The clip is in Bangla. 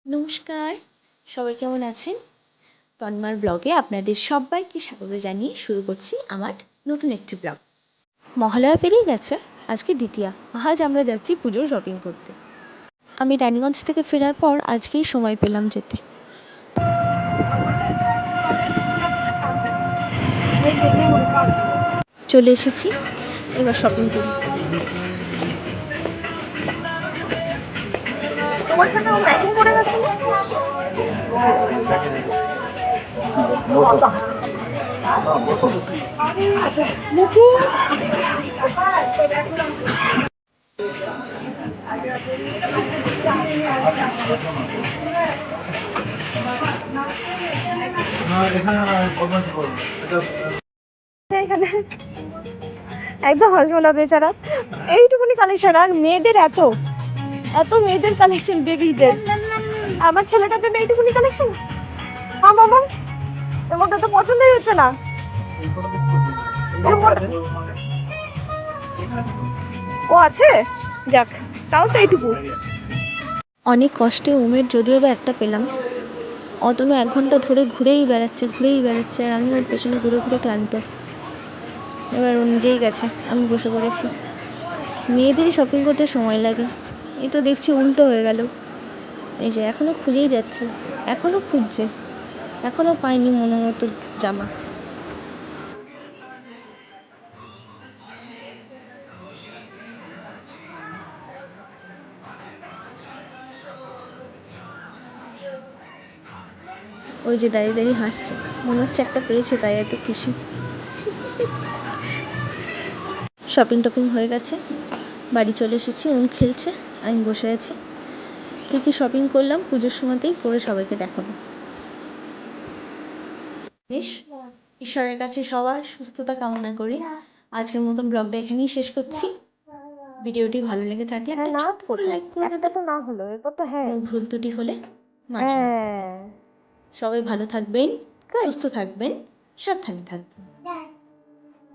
নমস্কার, সবাই কেমন আছেন? তন্মার ব্লগে আপনাদের সবাইকে স্বাগত জানিয়ে শুরু করছি আমার নতুন একটি ব্লগ। মহালয়া পেরিয়ে গেছে, আজকে দ্বিতীয়া। আজ আমরা যাচ্ছি পুজোর শপিং করতে। আমি রানীগঞ্জ থেকে ফেরার পর আজকেই সময় পেলাম যেতে। চলে এসেছি, এবার শপিং করি। তোমার সাথে ম্যাচিং করে গেছে না? এখানে একদম হজমলা বেচারা, এইটুকুনি কালেকশন, আর মেয়েদের এত এত মেয়েদের কালেকশন, বেবিদের। আমার ছেলেটার জন্য এইটুকুনি কালেকশন। বাবা, এর মধ্যে তো পছন্দই হচ্ছে না। ও আছে, যাক, তাও তো এইটুকু। অনেক কষ্টে উমের যদিও বা একটা পেলাম। অতনু 1 ঘন্টা ধরে ঘুরেই বেড়াচ্ছে, আর আমি ওর পেছনে ঘুরে ঘুরে ক্লান্ত। এবার ও নিজেই গেছে, আমি বসে পড়েছি। মেয়েদেরই শপিং করতে সময় লাগে, এই তো দেখছি উল্টো হয়ে গেল। এই যে এখনও খুঁজেই যাচ্ছে, এখনও খুঁজছে, এখনও পাইনি মনের মতো জামা। ওই যে দাঁড়িয়ে দাঁড়িয়ে হাসছে, মনে হচ্ছে একটা পেয়েছে, তাই এত খুশি। শপিং টপিং হয়ে গেছে, বাড়ি চলে এসেছি। উনি খেলছে, আমি বসে আছি। কী কী শপিং করলাম পুজোর সময়তেই করে সবাইকে দেখাবো। বেশ, ঈশ্বরের কাছে সবার সুস্থতা কামনা করি। আজকের মতন ব্লগটা এখানেই শেষ করছি। ভিডিওটি ভালো লেগে থাকলে একটা ছোট্ট করে লাইক করে দেবেন। তো না হলো, এরপর তো হ্যাঁ, ভুল ত্রুটি হলে মাফ। সবাই ভালো থাকবেন, সুস্থ থাকবেন, সাবধানে থাকবেন।